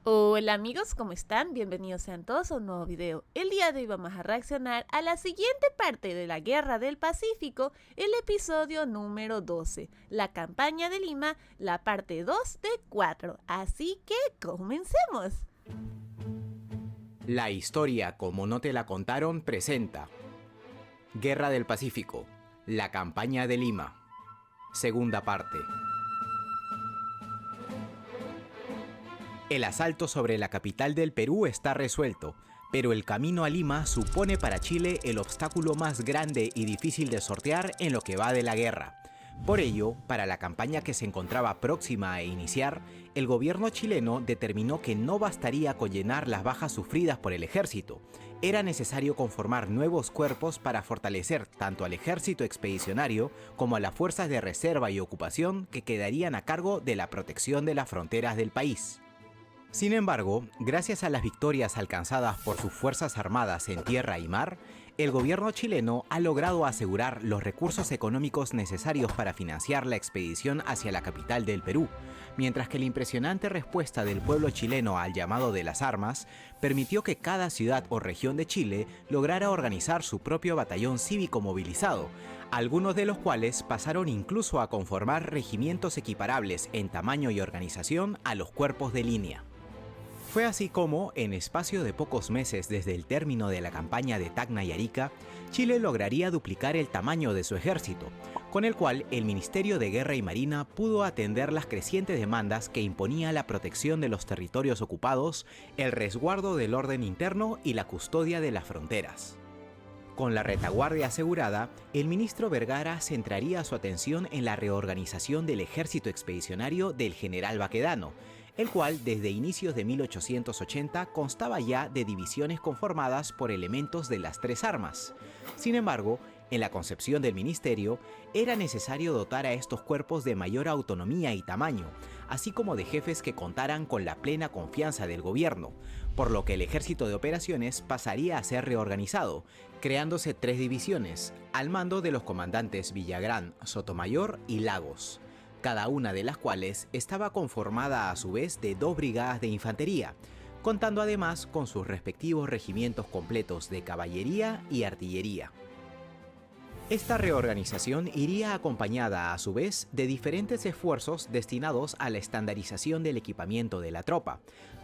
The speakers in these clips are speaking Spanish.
Hola amigos, ¿cómo están? Bienvenidos sean todos a un nuevo video. El día de hoy vamos a reaccionar a la siguiente parte de la Guerra del Pacífico, el episodio número 12, la campaña de Lima, la parte 2 de 4. Así que comencemos. La historia como no te la contaron presenta Guerra del Pacífico, la campaña de Lima, segunda parte. El asalto sobre la capital del Perú está resuelto, pero el camino a Lima supone para Chile el obstáculo más grande y difícil de sortear en lo que va de la guerra. Por ello, para la campaña que se encontraba próxima a iniciar, el gobierno chileno determinó que no bastaría con llenar las bajas sufridas por el ejército. Era necesario conformar nuevos cuerpos para fortalecer tanto al ejército expedicionario como a las fuerzas de reserva y ocupación que quedarían a cargo de la protección de las fronteras del país. Sin embargo, gracias a las victorias alcanzadas por sus fuerzas armadas en tierra y mar, el gobierno chileno ha logrado asegurar los recursos económicos necesarios para financiar la expedición hacia la capital del Perú, mientras que la impresionante respuesta del pueblo chileno al llamado de las armas permitió que cada ciudad o región de Chile lograra organizar su propio batallón cívico movilizado, algunos de los cuales pasaron incluso a conformar regimientos equiparables en tamaño y organización a los cuerpos de línea. Fue así como, en espacio de pocos meses desde el término de la campaña de Tacna y Arica, Chile lograría duplicar el tamaño de su ejército, con el cual el Ministerio de Guerra y Marina pudo atender las crecientes demandas que imponía la protección de los territorios ocupados, el resguardo del orden interno y la custodia de las fronteras. Con la retaguardia asegurada, el ministro Vergara centraría su atención en la reorganización del ejército expedicionario del general Baquedano, el cual desde inicios de 1880 constaba ya de divisiones conformadas por elementos de las tres armas. Sin embargo, en la concepción del ministerio, era necesario dotar a estos cuerpos de mayor autonomía y tamaño, así como de jefes que contaran con la plena confianza del gobierno, por lo que el ejército de operaciones pasaría a ser reorganizado, creándose tres divisiones, al mando de los comandantes Villagrán, Sotomayor y Lagos, cada una de las cuales estaba conformada a su vez de dos brigadas de infantería, contando además con sus respectivos regimientos completos de caballería y artillería. Esta reorganización iría acompañada a su vez de diferentes esfuerzos destinados a la estandarización del equipamiento de la tropa,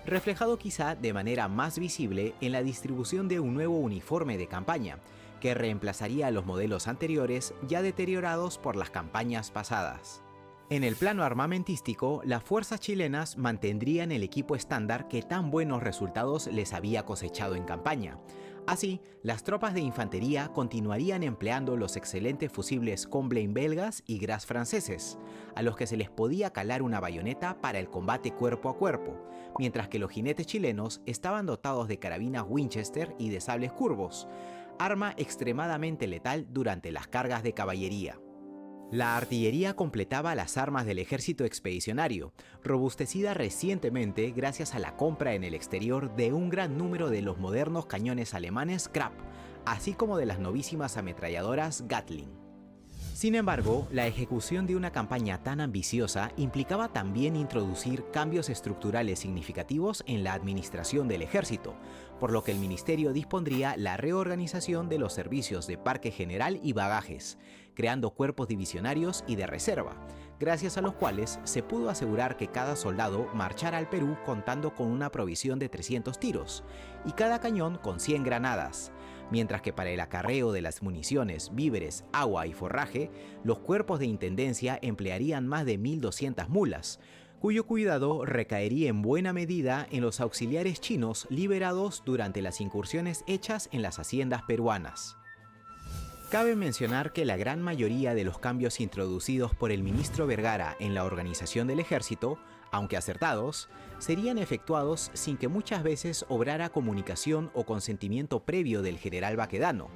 reflejado quizá de manera más visible en la distribución de un nuevo uniforme de campaña, que reemplazaría a los modelos anteriores ya deteriorados por las campañas pasadas. En el plano armamentístico, las fuerzas chilenas mantendrían el equipo estándar que tan buenos resultados les había cosechado en campaña. Así, las tropas de infantería continuarían empleando los excelentes fusibles Comblain belgas y Gras franceses, a los que se les podía calar una bayoneta para el combate cuerpo a cuerpo, mientras que los jinetes chilenos estaban dotados de carabinas Winchester y de sables curvos, arma extremadamente letal durante las cargas de caballería. La artillería completaba las armas del ejército expedicionario, robustecida recientemente gracias a la compra en el exterior de un gran número de los modernos cañones alemanes Krupp, así como de las novísimas ametralladoras Gatling. Sin embargo, la ejecución de una campaña tan ambiciosa implicaba también introducir cambios estructurales significativos en la administración del ejército, por lo que el ministerio dispondría la reorganización de los servicios de parque general y bagajes, creando cuerpos divisionarios y de reserva, gracias a los cuales se pudo asegurar que cada soldado marchara al Perú contando con una provisión de 300 tiros, y cada cañón con 100 granadas, mientras que para el acarreo de las municiones, víveres, agua y forraje, los cuerpos de intendencia emplearían más de 1.200 mulas, cuyo cuidado recaería en buena medida en los auxiliares chinos liberados durante las incursiones hechas en las haciendas peruanas. Cabe mencionar que la gran mayoría de los cambios introducidos por el ministro Vergara en la organización del ejército, aunque acertados, serían efectuados sin que muchas veces obrara comunicación o consentimiento previo del general Baquedano,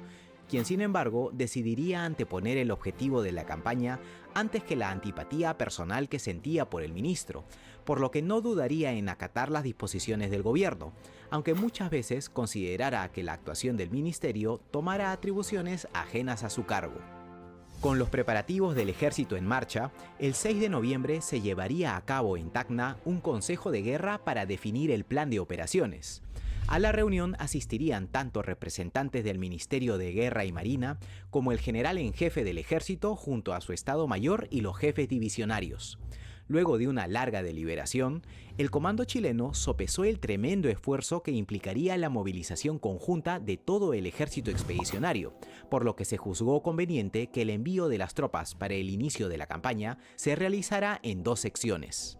quien sin embargo decidiría anteponer el objetivo de la campaña antes que la antipatía personal que sentía por el ministro, por lo que no dudaría en acatar las disposiciones del gobierno, aunque muchas veces considerara que la actuación del ministerio tomara atribuciones ajenas a su cargo. Con los preparativos del ejército en marcha, el 6 de noviembre se llevaría a cabo en Tacna un consejo de guerra para definir el plan de operaciones. A la reunión asistirían tanto representantes del Ministerio de Guerra y Marina como el general en jefe del ejército junto a su Estado Mayor y los jefes divisionarios. Luego de una larga deliberación, el comando chileno sopesó el tremendo esfuerzo que implicaría la movilización conjunta de todo el ejército expedicionario, por lo que se juzgó conveniente que el envío de las tropas para el inicio de la campaña se realizara en 2 secciones.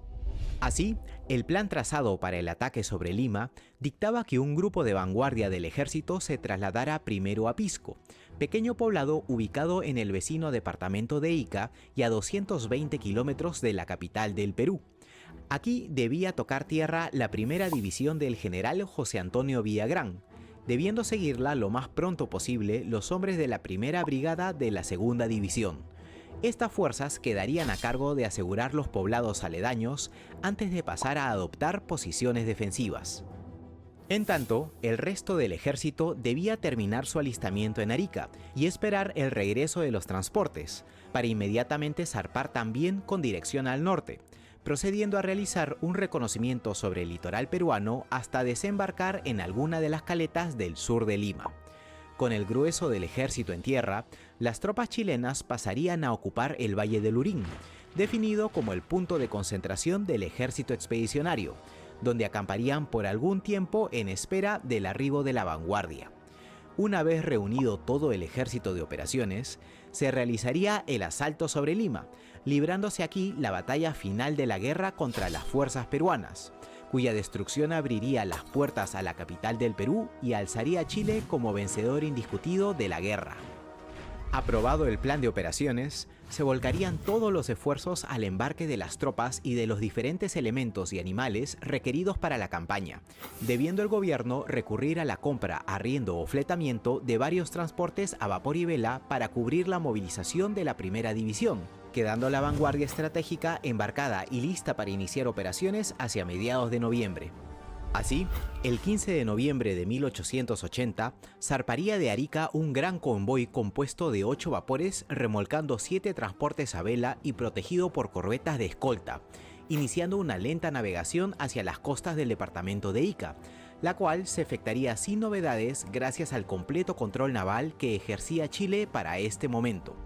Así, el plan trazado para el ataque sobre Lima dictaba que un grupo de vanguardia del ejército se trasladara primero a Pisco, pequeño poblado ubicado en el vecino departamento de Ica y a 220 kilómetros de la capital del Perú. Aquí debía tocar tierra la primera división del general José Antonio Villagrán, debiendo seguirla lo más pronto posible los hombres de la primera brigada de la segunda división. Estas fuerzas quedarían a cargo de asegurar los poblados aledaños antes de pasar a adoptar posiciones defensivas. En tanto, el resto del ejército debía terminar su alistamiento en Arica y esperar el regreso de los transportes, para inmediatamente zarpar también con dirección al norte, procediendo a realizar un reconocimiento sobre el litoral peruano hasta desembarcar en alguna de las caletas del sur de Lima. Con el grueso del ejército en tierra, las tropas chilenas pasarían a ocupar el Valle del Lurín, definido como el punto de concentración del ejército expedicionario, donde acamparían por algún tiempo en espera del arribo de la vanguardia. Una vez reunido todo el ejército de operaciones, se realizaría el asalto sobre Lima, librándose aquí la batalla final de la guerra contra las fuerzas peruanas, cuya destrucción abriría las puertas a la capital del Perú y alzaría a Chile como vencedor indiscutido de la guerra. Aprobado el plan de operaciones, se volcarían todos los esfuerzos al embarque de las tropas y de los diferentes elementos y animales requeridos para la campaña, debiendo el gobierno recurrir a la compra, arriendo o fletamiento de varios transportes a vapor y vela para cubrir la movilización de la primera división, quedando la vanguardia estratégica embarcada y lista para iniciar operaciones hacia mediados de noviembre. Así, el 15 de noviembre de 1880, zarparía de Arica un gran convoy compuesto de 8 vapores remolcando 7 transportes a vela y protegido por corbetas de escolta, iniciando una lenta navegación hacia las costas del departamento de Ica, la cual se efectuaría sin novedades gracias al completo control naval que ejercía Chile para este momento.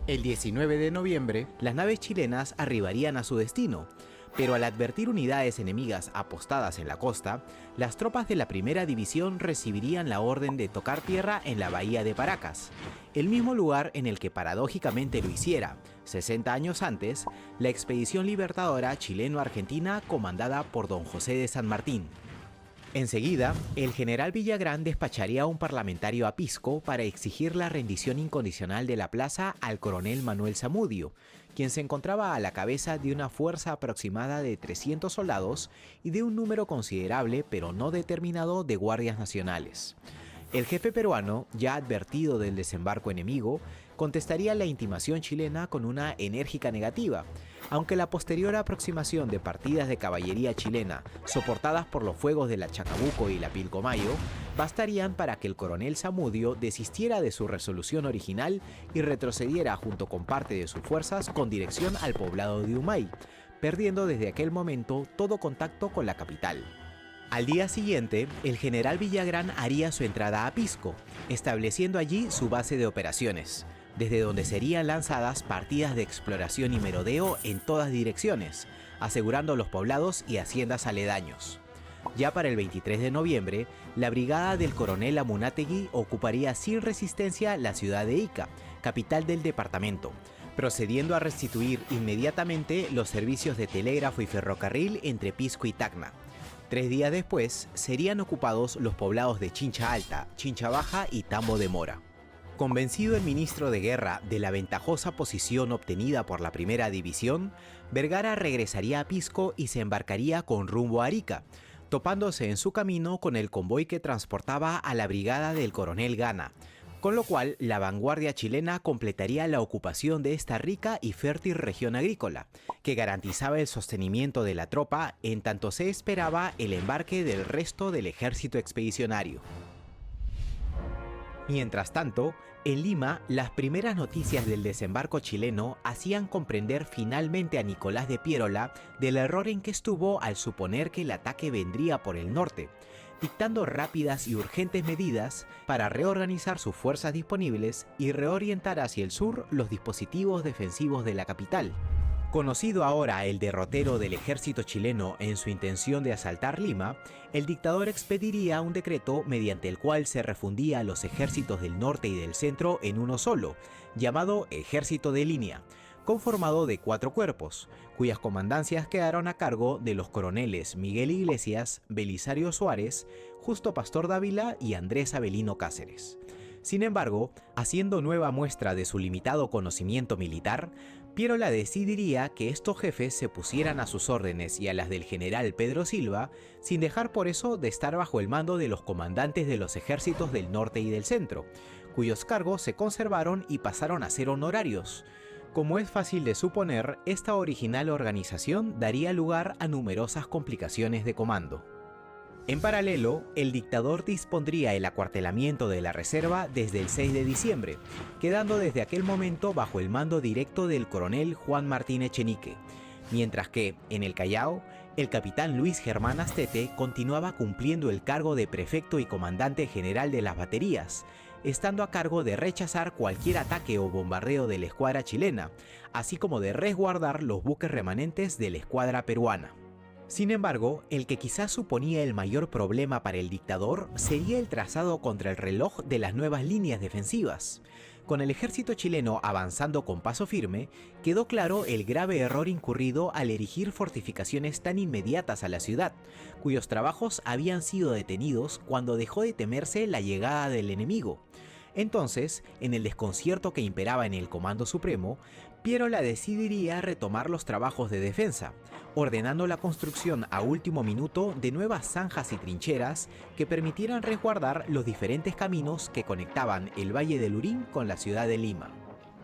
El 19 de noviembre, las naves chilenas arribarían a su destino, pero al advertir unidades enemigas apostadas en la costa, las tropas de la primera división recibirían la orden de tocar tierra en la bahía de Paracas, el mismo lugar en el que paradójicamente lo hiciera, 60 años antes, la expedición libertadora chileno-argentina comandada por don José de San Martín. Enseguida, el general Villagrán despacharía a un parlamentario a Pisco para exigir la rendición incondicional de la plaza al coronel Manuel Zamudio, quien se encontraba a la cabeza de una fuerza aproximada de 300 soldados y de un número considerable pero no determinado de guardias nacionales. El jefe peruano, ya advertido del desembarco enemigo, contestaría la intimación chilena con una enérgica negativa, aunque la posterior aproximación de partidas de caballería chilena, soportadas por los fuegos de la Chacabuco y la Pilcomayo, bastarían para que el coronel Zamudio desistiera de su resolución original y retrocediera junto con parte de sus fuerzas con dirección al poblado de Humay, perdiendo desde aquel momento todo contacto con la capital. Al día siguiente, el general Villagrán haría su entrada a Pisco, estableciendo allí su base de operaciones, desde donde serían lanzadas partidas de exploración y merodeo en todas direcciones, asegurando los poblados y haciendas aledaños. Ya para el 23 de noviembre, la brigada del coronel Amunátegui ocuparía sin resistencia la ciudad de Ica, capital del departamento, procediendo a restituir inmediatamente los servicios de telégrafo y ferrocarril entre Pisco y Tacna. 3 días después, serían ocupados los poblados de Chincha Alta, Chincha Baja y Tambo de Mora. Convencido el ministro de Guerra de la ventajosa posición obtenida por la primera división, Vergara regresaría a Pisco y se embarcaría con rumbo a Arica, topándose en su camino con el convoy que transportaba a la brigada del coronel Gana, con lo cual la vanguardia chilena completaría la ocupación de esta rica y fértil región agrícola, que garantizaba el sostenimiento de la tropa en tanto se esperaba el embarque del resto del ejército expedicionario. Mientras tanto, En Lima, las primeras noticias del desembarco chileno hacían comprender finalmente a Nicolás de Piérola del error en que estuvo al suponer que el ataque vendría por el norte, dictando rápidas y urgentes medidas para reorganizar sus fuerzas disponibles y reorientar hacia el sur los dispositivos defensivos de la capital. Conocido ahora el derrotero del ejército chileno en su intención de asaltar Lima, el dictador expediría un decreto mediante el cual se refundía a los ejércitos del norte y del centro en uno solo, llamado Ejército de Línea, conformado de 4 cuerpos, cuyas comandancias quedaron a cargo de los coroneles Miguel Iglesias, Belisario Suárez, Justo Pastor Dávila y Andrés Avelino Cáceres. Sin embargo, haciendo nueva muestra de su limitado conocimiento militar, Piérola decidiría que estos jefes se pusieran a sus órdenes y a las del general Pedro Silva, sin dejar por eso de estar bajo el mando de los comandantes de los ejércitos del norte y del centro, cuyos cargos se conservaron y pasaron a ser honorarios. Como es fácil de suponer, esta original organización daría lugar a numerosas complicaciones de comando. En paralelo, el dictador dispondría el acuartelamiento de la reserva desde el 6 de diciembre, quedando desde aquel momento bajo el mando directo del coronel Juan Martín Echenique, mientras que, en el Callao, el capitán Luis Germán Astete continuaba cumpliendo el cargo de prefecto y comandante general de las baterías, estando a cargo de rechazar cualquier ataque o bombardeo de la escuadra chilena, así como de resguardar los buques remanentes de la escuadra peruana. Sin embargo, el que quizás suponía el mayor problema para el dictador sería el trazado contra el reloj de las nuevas líneas defensivas. Con el ejército chileno avanzando con paso firme, quedó claro el grave error incurrido al erigir fortificaciones tan inmediatas a la ciudad, cuyos trabajos habían sido detenidos cuando dejó de temerse la llegada del enemigo. Entonces, en el desconcierto que imperaba en el Comando Supremo, Piérola decidiría retomar los trabajos de defensa, ordenando la construcción a último minuto de nuevas zanjas y trincheras que permitieran resguardar los diferentes caminos que conectaban el Valle del Lurín con la ciudad de Lima.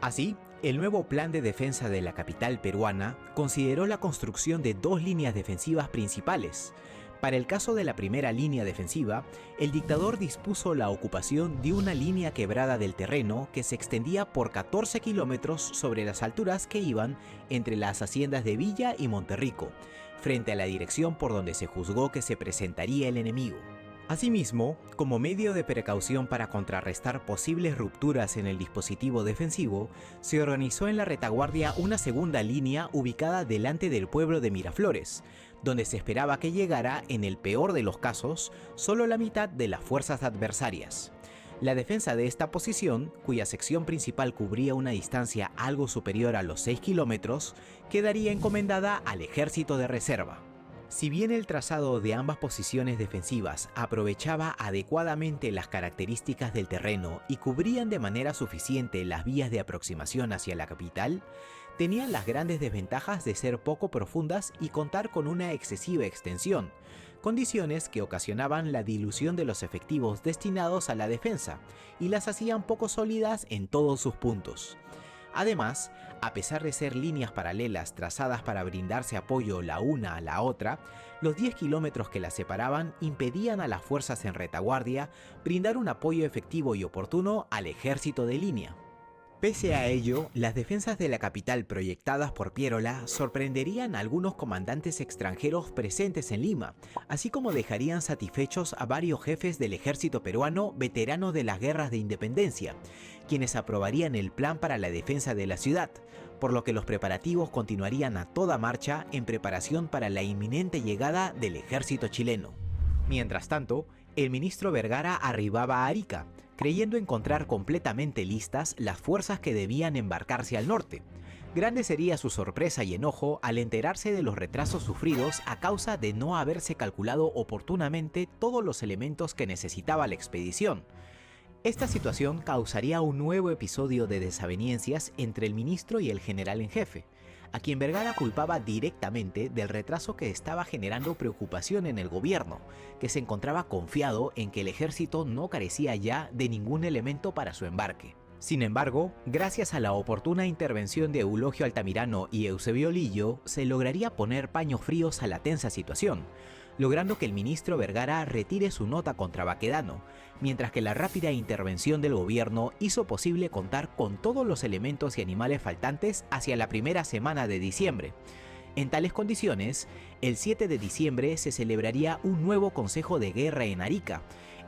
Así, el nuevo plan de defensa de la capital peruana consideró la construcción de 2 líneas defensivas principales. Para el caso de la primera línea defensiva, el dictador dispuso la ocupación de una línea quebrada del terreno que se extendía por 14 kilómetros sobre las alturas que iban entre las haciendas de Villa y Monterrico, frente a la dirección por donde se juzgó que se presentaría el enemigo. Asimismo, como medio de precaución para contrarrestar posibles rupturas en el dispositivo defensivo, se organizó en la retaguardia una segunda línea ubicada delante del pueblo de Miraflores, donde se esperaba que llegara, en el peor de los casos, solo la mitad de las fuerzas adversarias. La defensa de esta posición, cuya sección principal cubría una distancia algo superior a los 6 kilómetros, quedaría encomendada al ejército de reserva. Si bien el trazado de ambas posiciones defensivas aprovechaba adecuadamente las características del terreno y cubrían de manera suficiente las vías de aproximación hacia la capital, tenían las grandes desventajas de ser poco profundas y contar con una excesiva extensión, condiciones que ocasionaban la dilución de los efectivos destinados a la defensa y las hacían poco sólidas en todos sus puntos. Además, a pesar de ser líneas paralelas trazadas para brindarse apoyo la una a la otra, los 10 kilómetros que las separaban impedían a las fuerzas en retaguardia brindar un apoyo efectivo y oportuno al ejército de línea. Pese a ello, las defensas de la capital proyectadas por Piérola sorprenderían a algunos comandantes extranjeros presentes en Lima, así como dejarían satisfechos a varios jefes del ejército peruano veteranos de las guerras de independencia, quienes aprobarían el plan para la defensa de la ciudad, por lo que los preparativos continuarían a toda marcha en preparación para la inminente llegada del ejército chileno. Mientras tanto, el ministro Vergara arribaba a Arica, creyendo encontrar completamente listas las fuerzas que debían embarcarse al norte. Grande sería su sorpresa y enojo al enterarse de los retrasos sufridos a causa de no haberse calculado oportunamente todos los elementos que necesitaba la expedición. Esta situación causaría un nuevo episodio de desavenencias entre el ministro y el general en jefe, a quien Vergara culpaba directamente del retraso que estaba generando preocupación en el gobierno, que se encontraba confiado en que el ejército no carecía ya de ningún elemento para su embarque. Sin embargo, gracias a la oportuna intervención de Eulogio Altamirano y Eusebio Lillo, se lograría poner paños fríos a la tensa situación, logrando que el ministro Vergara retire su nota contra Baquedano, mientras que la rápida intervención del gobierno hizo posible contar con todos los elementos y animales faltantes hacia la primera semana de diciembre. En tales condiciones, el 7 de diciembre se celebraría un nuevo Consejo de Guerra en Arica,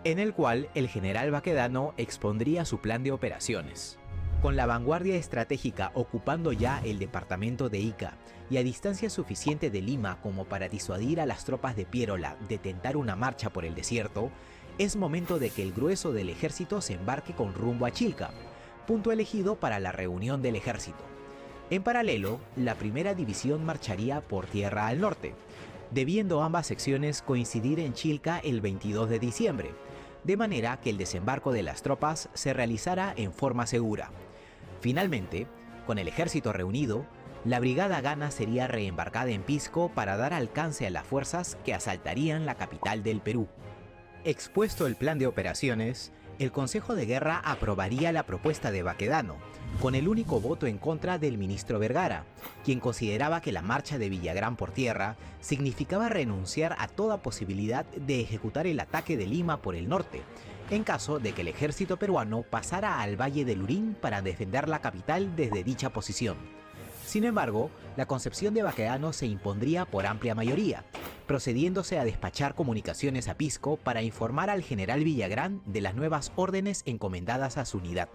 en el cual el general Baquedano expondría su plan de operaciones. Con la vanguardia estratégica ocupando ya el departamento de Ica y a distancia suficiente de Lima como para disuadir a las tropas de Pierola de tentar una marcha por el desierto, es momento de que el grueso del ejército se embarque con rumbo a Chilca, punto elegido para la reunión del ejército. En paralelo, la primera división marcharía por tierra al norte, debiendo ambas secciones coincidir en Chilca el 22 de diciembre, de manera que el desembarco de las tropas se realizara en forma segura. Finalmente, con el ejército reunido, la brigada Gana sería reembarcada en Pisco para dar alcance a las fuerzas que asaltarían la capital del Perú. Expuesto el plan de operaciones, el Consejo de Guerra aprobaría la propuesta de Baquedano, con el único voto en contra del ministro Vergara, quien consideraba que la marcha de Villagrán por tierra significaba renunciar a toda posibilidad de ejecutar el ataque de Lima por el norte, en caso de que el ejército peruano pasara al Valle del Lurín para defender la capital desde dicha posición. Sin embargo, la concepción de Baquedano se impondría por amplia mayoría, procediéndose a despachar comunicaciones a Pisco para informar al general Villagrán de las nuevas órdenes encomendadas a su unidad.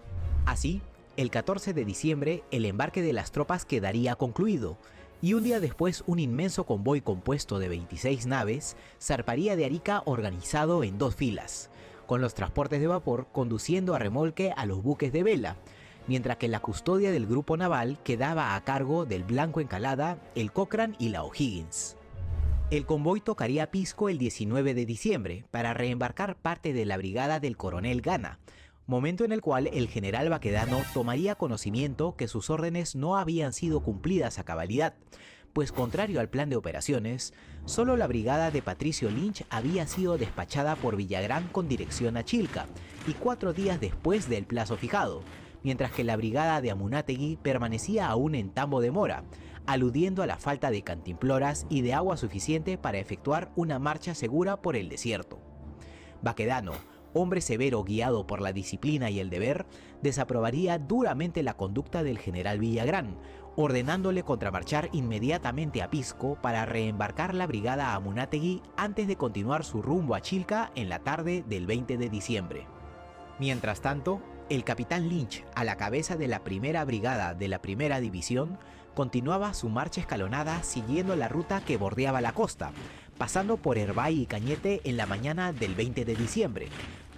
Así, el 14 de diciembre el embarque de las tropas quedaría concluido, y un día después un inmenso convoy compuesto de 26 naves zarparía de Arica organizado en 2 filas, con los transportes de vapor conduciendo a remolque a los buques de vela, mientras que la custodia del grupo naval quedaba a cargo del Blanco Encalada, el Cochrane y la O'Higgins. El convoy tocaría Pisco el 19 de diciembre para reembarcar parte de la brigada del coronel Gana, momento en el cual el general Baquedano tomaría conocimiento que sus órdenes no habían sido cumplidas a cabalidad, pues contrario al plan de operaciones, solo la brigada de Patricio Lynch había sido despachada por Villagrán con dirección a Chilca, y 4 días después del plazo fijado, mientras que la brigada de Amunátegui permanecía aún en Tambo de Mora, aludiendo a la falta de cantimploras y de agua suficiente para efectuar una marcha segura por el desierto. Baquedano, hombre severo guiado por la disciplina y el deber, desaprobaría duramente la conducta del general Villagrán, ordenándole contramarchar inmediatamente a Pisco para reembarcar la brigada Amunátegui antes de continuar su rumbo a Chilca en la tarde del 20 de diciembre. Mientras tanto, el capitán Lynch, a la cabeza de la primera brigada de la primera división, continuaba su marcha escalonada siguiendo la ruta que bordeaba la costa, pasando por Herbay y Cañete en la mañana del 20 de diciembre,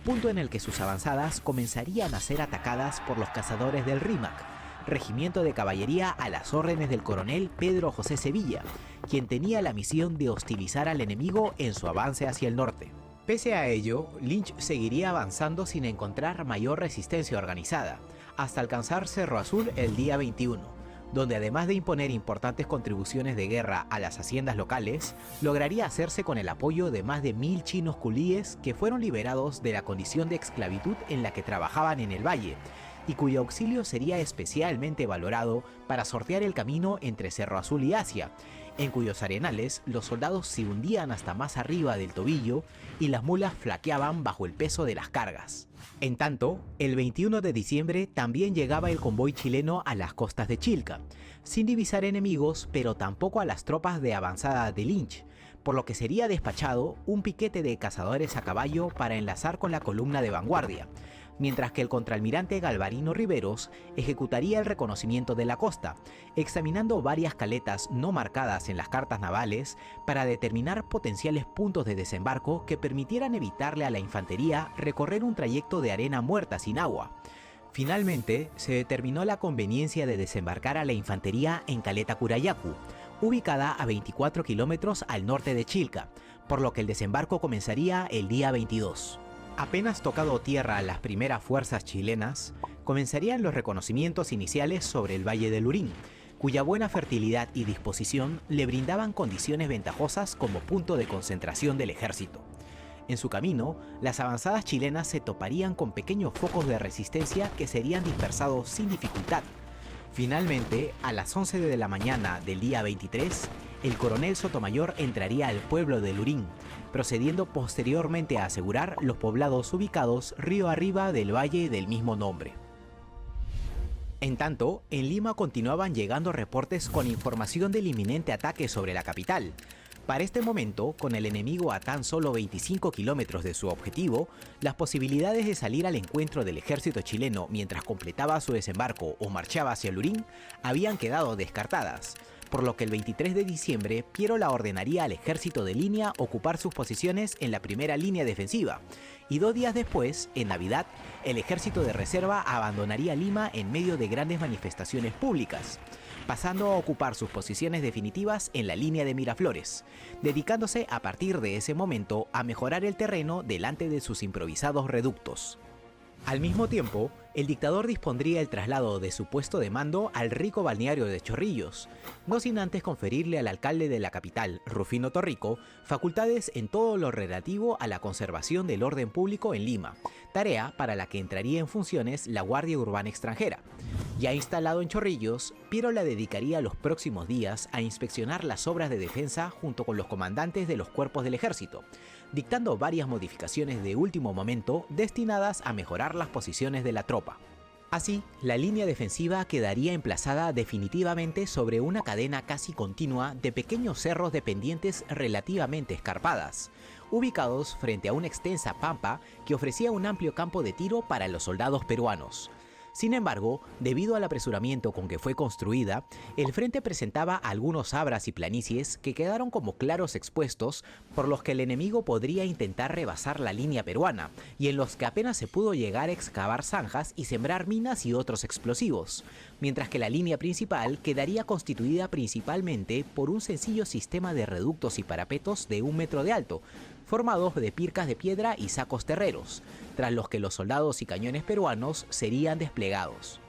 punto en el que sus avanzadas comenzarían a ser atacadas por los cazadores del Rímac, regimiento de caballería a las órdenes del coronel Pedro José Sevilla, quien tenía la misión de hostilizar al enemigo en su avance hacia el norte. Pese a ello, Lynch seguiría avanzando sin encontrar mayor resistencia organizada, hasta alcanzar Cerro Azul el día 21, donde además de imponer importantes contribuciones de guerra a las haciendas locales, lograría hacerse con el apoyo de más de 1000 chinos culíes que fueron liberados de la condición de esclavitud en la que trabajaban en el valle, y cuyo auxilio sería especialmente valorado para sortear el camino entre Cerro Azul y Asia, en cuyos arenales los soldados se hundían hasta más arriba del tobillo y las mulas flaqueaban bajo el peso de las cargas. En tanto, el 21 de diciembre también llegaba el convoy chileno a las costas de Chilca, sin divisar enemigos, pero tampoco a las tropas de avanzada de Lynch, por lo que sería despachado un piquete de cazadores a caballo para enlazar con la columna de vanguardia, mientras que el contraalmirante Galvarino Riveros ejecutaría el reconocimiento de la costa, examinando varias caletas no marcadas en las cartas navales para determinar potenciales puntos de desembarco que permitieran evitarle a la infantería recorrer un trayecto de arena muerta sin agua. Finalmente, se determinó la conveniencia de desembarcar a la infantería en Caleta Curayacu, ubicada a 24 kilómetros al norte de Chilca, por lo que el desembarco comenzaría el día 22. Apenas tocado tierra a las primeras fuerzas chilenas, comenzarían los reconocimientos iniciales sobre el Valle del Lurín, cuya buena fertilidad y disposición le brindaban condiciones ventajosas como punto de concentración del ejército. En su camino, las avanzadas chilenas se toparían con pequeños focos de resistencia que serían dispersados sin dificultad. Finalmente, a las 11 de la mañana del día 23, el coronel Sotomayor entraría al pueblo de Lurín, procediendo posteriormente a asegurar los poblados ubicados río arriba del valle del mismo nombre. En tanto, en Lima continuaban llegando reportes con información del inminente ataque sobre la capital. Para este momento, con el enemigo a tan solo 25 kilómetros de su objetivo, las posibilidades de salir al encuentro del ejército chileno mientras completaba su desembarco o marchaba hacia Lurín habían quedado descartadas, por lo que el 23 de diciembre Pierola ordenaría al ejército de línea ocupar sus posiciones en la primera línea defensiva, y 2 días después, en Navidad, el ejército de reserva abandonaría Lima en medio de grandes manifestaciones públicas, pasando a ocupar sus posiciones definitivas en la línea de Miraflores, dedicándose a partir de ese momento a mejorar el terreno delante de sus improvisados reductos. Al mismo tiempo, el dictador dispondría el traslado de su puesto de mando al rico balneario de Chorrillos, no sin antes conferirle al alcalde de la capital, Rufino Torrico, facultades en todo lo relativo a la conservación del orden público en Lima, tarea para la que entraría en funciones la Guardia Urbana Extranjera. Ya instalado en Chorrillos, Pierola dedicaría los próximos días a inspeccionar las obras de defensa junto con los comandantes de los cuerpos del ejército, dictando varias modificaciones de último momento destinadas a mejorar las posiciones de la tropa. Así, la línea defensiva quedaría emplazada definitivamente sobre una cadena casi continua de pequeños cerros de pendientes relativamente escarpadas, ubicados frente a una extensa pampa que ofrecía un amplio campo de tiro para los soldados peruanos. Sin embargo, debido al apresuramiento con que fue construida, el frente presentaba algunos abras y planicies que quedaron como claros expuestos por los que el enemigo podría intentar rebasar la línea peruana y en los que apenas se pudo llegar a excavar zanjas y sembrar minas y otros explosivos, mientras que la línea principal quedaría constituida principalmente por un sencillo sistema de reductos y parapetos de 1 metro de alto, formados de pircas de piedra y sacos terreros, tras los que los soldados y cañones peruanos serían desplegados.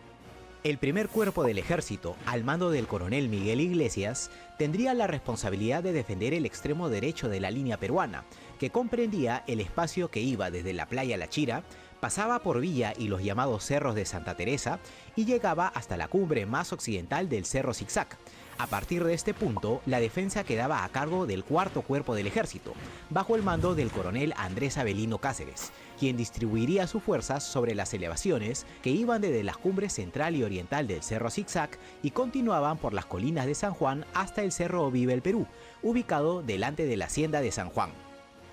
El primer cuerpo del ejército, al mando del coronel Miguel Iglesias, tendría la responsabilidad de defender el extremo derecho de la línea peruana, que comprendía el espacio que iba desde la playa La Chira, pasaba por Villa y los llamados cerros de Santa Teresa y llegaba hasta la cumbre más occidental del Cerro Zigzag. A partir de este punto, la defensa quedaba a cargo del cuarto cuerpo del ejército, bajo el mando del coronel Andrés Avelino Cáceres, quien distribuiría sus fuerzas sobre las elevaciones que iban desde las cumbres central y oriental del Cerro Zigzag y continuaban por las colinas de San Juan hasta el Cerro Vive el Perú, ubicado delante de la hacienda de San Juan.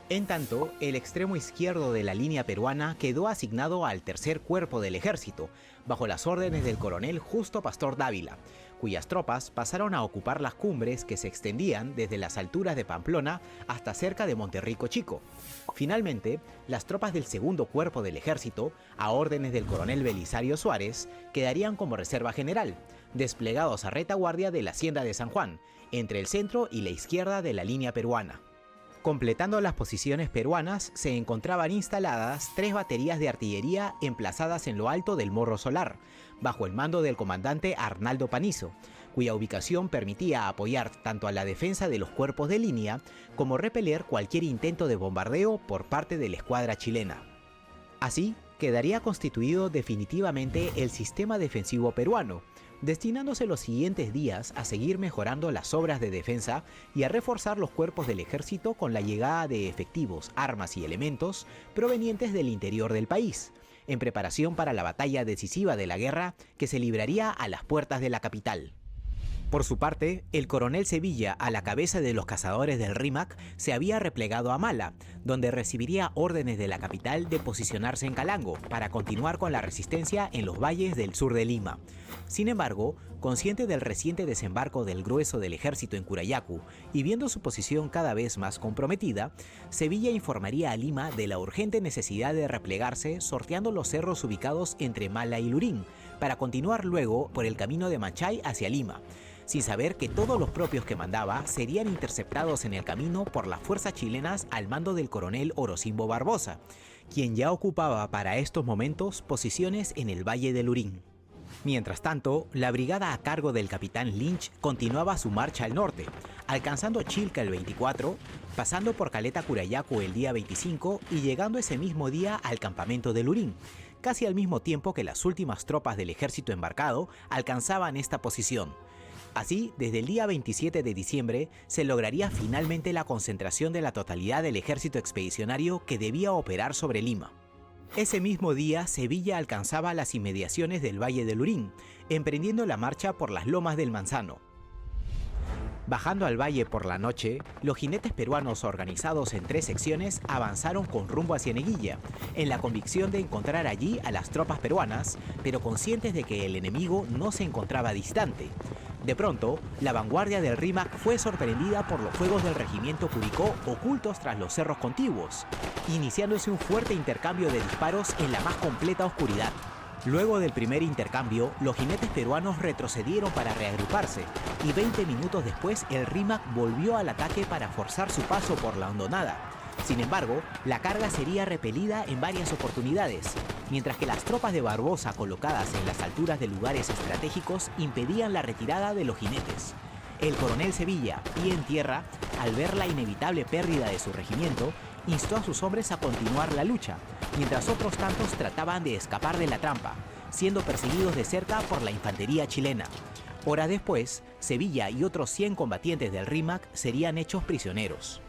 En tanto, el extremo izquierdo de la línea peruana quedó asignado al tercer cuerpo del ejército, bajo las órdenes del coronel Justo Pastor Dávila, cuyas tropas pasaron a ocupar las cumbres que se extendían desde las alturas de Pamplona hasta cerca de Monterrico Chico. Finalmente, las tropas del segundo cuerpo del ejército, a órdenes del coronel Belisario Suárez, quedarían como reserva general, desplegados a retaguardia de la hacienda de San Juan, entre el centro y la izquierda de la línea peruana. Completando las posiciones peruanas se encontraban instaladas 3 baterías de artillería emplazadas en lo alto del Morro Solar, bajo el mando del comandante Arnaldo Panizo, cuya ubicación permitía apoyar tanto a la defensa de los cuerpos de línea como repeler cualquier intento de bombardeo por parte de la escuadra chilena. Así, quedaría constituido definitivamente el sistema defensivo peruano, destinándose los siguientes días a seguir mejorando las obras de defensa y a reforzar los cuerpos del ejército con la llegada de efectivos, armas y elementos provenientes del interior del país, en preparación para la batalla decisiva de la guerra que se libraría a las puertas de la capital. Por su parte, el coronel Sevilla, a la cabeza de los cazadores del Rímac, se había replegado a Mala, donde recibiría órdenes de la capital de posicionarse en Calango para continuar con la resistencia en los valles del sur de Lima. Sin embargo, consciente del reciente desembarco del grueso del ejército en Curayacu y viendo su posición cada vez más comprometida, Sevilla informaría a Lima de la urgente necesidad de replegarse sorteando los cerros ubicados entre Mala y Lurín, para continuar luego por el camino de Manchay hacia Lima, sin saber que todos los propios que mandaba serían interceptados en el camino por las fuerzas chilenas al mando del coronel Orocimbo Barbosa, quien ya ocupaba para estos momentos posiciones en el Valle de Lurín. Mientras tanto, la brigada a cargo del capitán Lynch continuaba su marcha al norte, alcanzando Chilca el 24, pasando por Caleta Curayaco el día 25 y llegando ese mismo día al campamento de Lurín, casi al mismo tiempo que las últimas tropas del ejército embarcado alcanzaban esta posición. Así, desde el día 27 de diciembre, se lograría finalmente la concentración de la totalidad del ejército expedicionario que debía operar sobre Lima. Ese mismo día, Sevilla alcanzaba las inmediaciones del Valle de Lurín, emprendiendo la marcha por las lomas del Manzano. Bajando al valle por la noche, los jinetes peruanos organizados en 3 secciones avanzaron con rumbo hacia Neguilla, en la convicción de encontrar allí a las tropas peruanas, pero conscientes de que el enemigo no se encontraba distante. De pronto, la vanguardia del Rímac fue sorprendida por los fuegos del regimiento Curicó ocultos tras los cerros contiguos, iniciándose un fuerte intercambio de disparos en la más completa oscuridad. Luego del primer intercambio, los jinetes peruanos retrocedieron para reagruparse y 20 minutos después el Rímac volvió al ataque para forzar su paso por la hondonada. Sin embargo, la carga sería repelida en varias oportunidades, mientras que las tropas de Barbosa colocadas en las alturas de lugares estratégicos impedían la retirada de los jinetes. El coronel Sevilla, pie en tierra, al ver la inevitable pérdida de su regimiento, instó a sus hombres a continuar la lucha, mientras otros tantos trataban de escapar de la trampa, siendo perseguidos de cerca por la infantería chilena. Horas después, Sevilla y otros 100 combatientes del Rímac serían hechos prisioneros.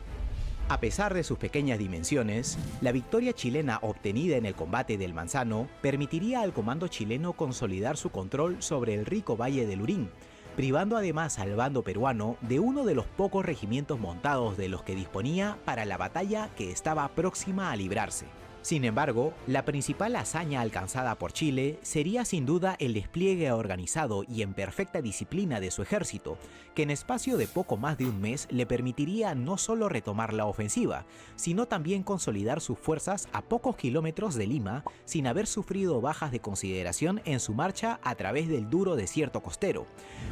A pesar de sus pequeñas dimensiones, la victoria chilena obtenida en el combate del Manzano permitiría al comando chileno consolidar su control sobre el rico valle de Lurín, privando además al bando peruano de uno de los pocos regimientos montados de los que disponía para la batalla que estaba próxima a librarse. Sin embargo, la principal hazaña alcanzada por Chile sería sin duda el despliegue organizado y en perfecta disciplina de su ejército, que en espacio de poco más de un mes le permitiría no solo retomar la ofensiva, sino también consolidar sus fuerzas a pocos kilómetros de Lima sin haber sufrido bajas de consideración en su marcha a través del duro desierto costero,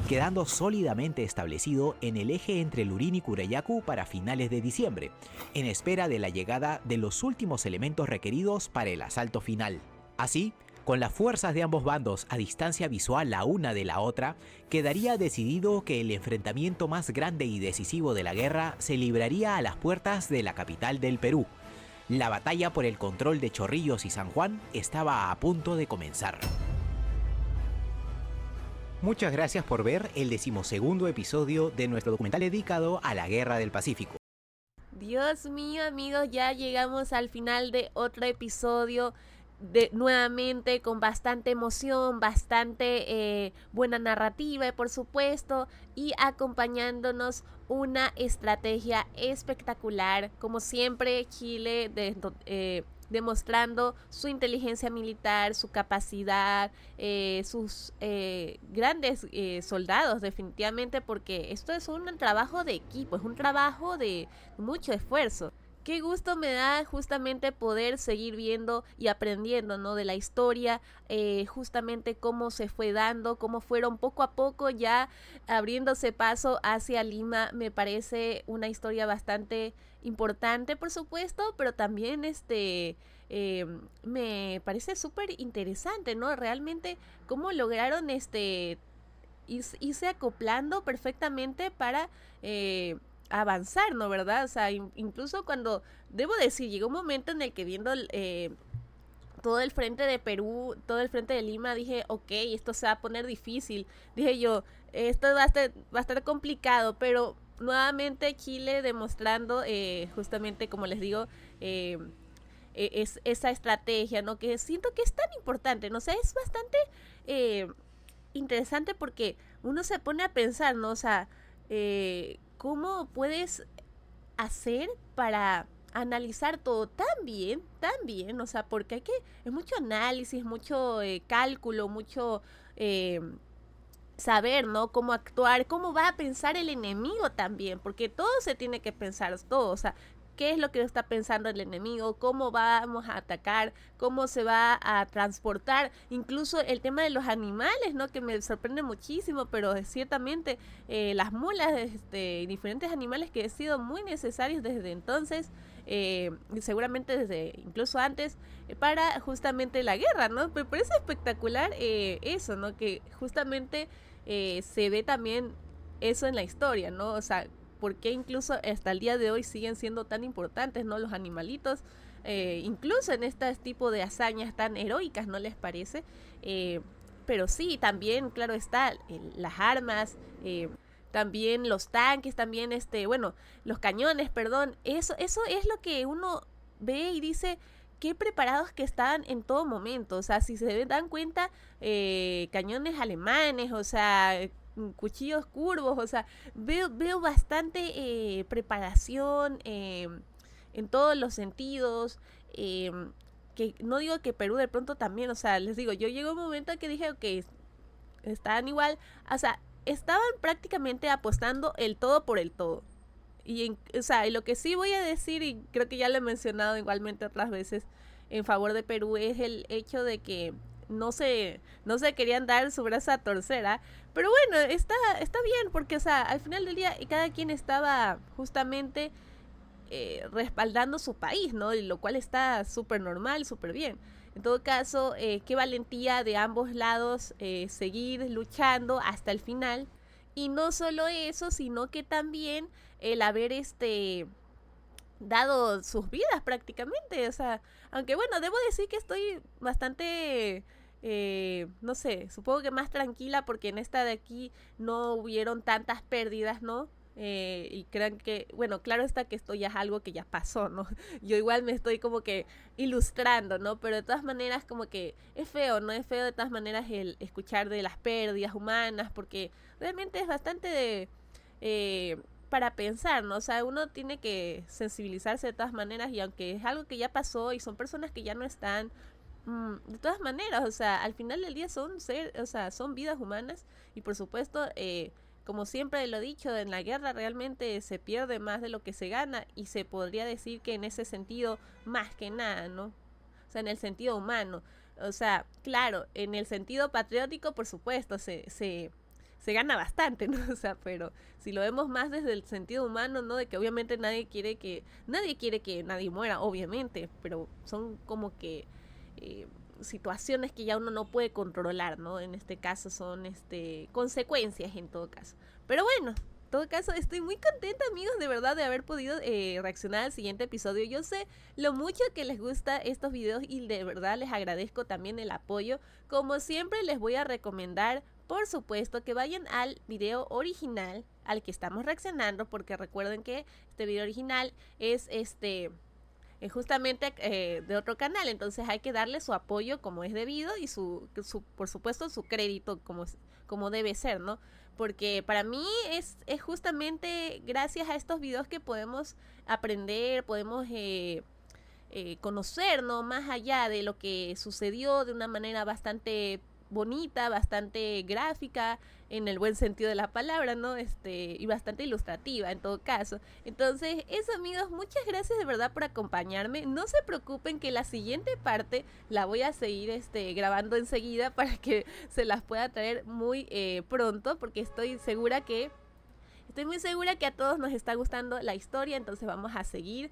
quedando sólidamente establecido en el eje entre Lurín y Curayacu para finales de diciembre, en espera de la llegada de los últimos elementos requeridos para el asalto final. Así, con las fuerzas de ambos bandos a distancia visual la una de la otra, quedaría decidido que el enfrentamiento más grande y decisivo de la guerra se libraría a las puertas de la capital del Perú. La batalla por el control de Chorrillos y San Juan estaba a punto de comenzar. Muchas gracias por ver el 12º episodio de nuestro documental dedicado a la Guerra del Pacífico. Dios mío, amigos, ya llegamos al final de otro episodio, nuevamente con bastante emoción, bastante buena narrativa, por supuesto, y acompañándonos una estrategia espectacular. Como siempre, Chile demostrando su inteligencia militar, su capacidad, sus grandes soldados, definitivamente, porque esto es un trabajo de equipo, es un trabajo de mucho esfuerzo. Qué gusto me da justamente poder seguir viendo y aprendiendo, ¿no?, de la historia, justamente cómo se fue dando, cómo fueron poco a poco ya abriéndose paso hacia Lima. Me parece una historia bastante importante, por supuesto, pero también me parece súper interesante, ¿no? Realmente cómo lograron irse acoplando perfectamente para avanzar, ¿no? ¿Verdad? O sea, incluso cuando, debo decir, llegó un momento en el que viendo todo el frente de Perú, todo el frente de Lima, dije, ok, esto se va a poner difícil. Dije yo, esto va a estar complicado, pero nuevamente Chile demostrando, justamente como les digo, es esa estrategia, ¿no? Que siento que es tan importante, ¿no? O sea, es bastante interesante porque uno se pone a pensar, ¿no? O sea, ¿cómo puedes hacer para analizar todo tan bien, o sea, porque es mucho análisis, mucho cálculo, mucho saber, ¿no?, cómo actuar, cómo va a pensar el enemigo también, porque todo se tiene que pensar, todo, o sea, qué es lo que está pensando el enemigo, cómo vamos a atacar, cómo se va a transportar, incluso el tema de los animales, ¿no?, que me sorprende muchísimo, pero ciertamente las mulas, diferentes animales que han sido muy necesarios desde entonces, seguramente desde incluso antes, para justamente la guerra, ¿no? Pero es espectacular eso, ¿no? Que justamente se ve también eso en la historia, ¿no? O sea, por qué incluso hasta el día de hoy siguen siendo tan importantes, ¿no? Los animalitos, incluso en este tipo de hazañas tan heroicas, ¿no les parece? Pero sí, también, claro está, las armas, también los tanques, también bueno, los cañones, perdón, eso es lo que uno ve y dice qué preparados que estaban en todo momento. O sea, si se dan cuenta, cañones alemanes, o sea, cuchillos curvos, o sea, veo bastante preparación en todos los sentidos. Que no digo que Perú de pronto también, o sea, les digo, yo llegó un momento que dije, ok, estaban igual, o sea, estaban prácticamente apostando el todo por el todo. O sea, y lo que sí voy a decir, y creo que ya lo he mencionado igualmente otras veces, en favor de Perú, es el hecho de que no se querían dar su brazo a torcer, ¿ah? Pero bueno, está bien, porque, o sea, al final del día cada quien estaba justamente respaldando su país, ¿no? Y lo cual está súper normal, súper bien. En todo caso, qué valentía de ambos lados seguir luchando hasta el final. Y no solo eso, sino que también el haber dado sus vidas prácticamente. O sea, aunque bueno, debo decir que estoy bastante, no sé, supongo que más tranquila porque en esta de aquí no hubieron tantas pérdidas, ¿no? Y crean que, bueno, claro está que esto ya es algo que ya pasó, ¿no? Yo igual me estoy como que ilustrando, ¿no? Pero de todas maneras como que es feo, ¿no? Es feo de todas maneras el escuchar de las pérdidas humanas porque realmente es bastante para pensar, ¿no? O sea, uno tiene que sensibilizarse de todas maneras y aunque es algo que ya pasó y son personas que ya no están, de todas maneras, o sea, al final del día son vidas humanas y por supuesto, como siempre lo he dicho, en la guerra realmente se pierde más de lo que se gana y se podría decir que en ese sentido más que nada, ¿no? O sea, en el sentido humano. O sea, claro, en el sentido patriótico, por supuesto, se gana bastante, ¿no? O sea, pero si lo vemos más desde el sentido humano, ¿no? De que obviamente nadie quiere que nadie muera, obviamente, pero son como que situaciones que ya uno no puede controlar, ¿no? En este caso son consecuencias en todo caso. Pero bueno, en todo caso estoy muy contenta, amigos, de verdad de haber podido reaccionar al siguiente episodio. Yo sé lo mucho que les gusta estos videos y de verdad les agradezco también el apoyo. Como siempre les voy a recomendar, por supuesto, que vayan al video original al que estamos reaccionando, porque recuerden que este video original es justamente de otro canal, entonces hay que darle su apoyo como es debido y por supuesto su crédito como debe ser, ¿no? Porque para mí es justamente gracias a estos videos que podemos aprender, podemos conocer, ¿no? Más allá de lo que sucedió de una manera bastante bonita, bastante gráfica, en el buen sentido de la palabra, ¿no? Y bastante ilustrativa en todo caso. Entonces, eso, amigos, muchas gracias de verdad por acompañarme. No se preocupen que la siguiente parte la voy a seguir grabando enseguida para que se las pueda traer muy pronto, porque estoy muy segura que a todos nos está gustando la historia, entonces vamos a seguir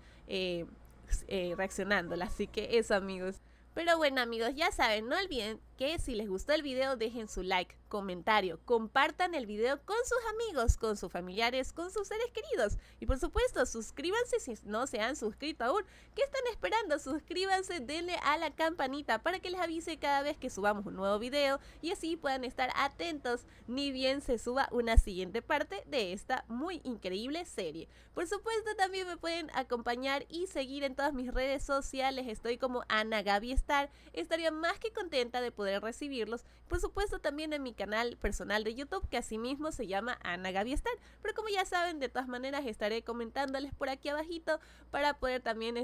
reaccionándola. Así que eso, amigos. Pero bueno, amigos, ya saben, no olviden que si les gustó el video dejen su like, comentario, compartan el video con sus amigos, con sus familiares, con sus seres queridos. Y por supuesto, suscríbanse si no se han suscrito aún. ¿Qué están esperando? Suscríbanse, denle a la campanita para que les avise cada vez que subamos un nuevo video y así puedan estar atentos ni bien se suba una siguiente parte de esta muy increíble serie. Por supuesto, también me pueden acompañar y seguir en todas mis redes sociales. Estoy como Ana Gaby Star. Estaría más que contenta de poder recibirlos. Por supuesto, también en mi canal personal de YouTube, que asimismo se llama Ana Gaby Star. Pero como ya saben, de todas maneras estaré comentándoles por aquí abajito para poder también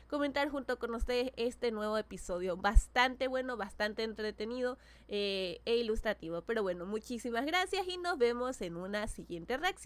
comentar junto con ustedes este nuevo episodio. Bastante bueno, bastante entretenido e ilustrativo. Pero bueno, muchísimas gracias y nos vemos en una siguiente reacción.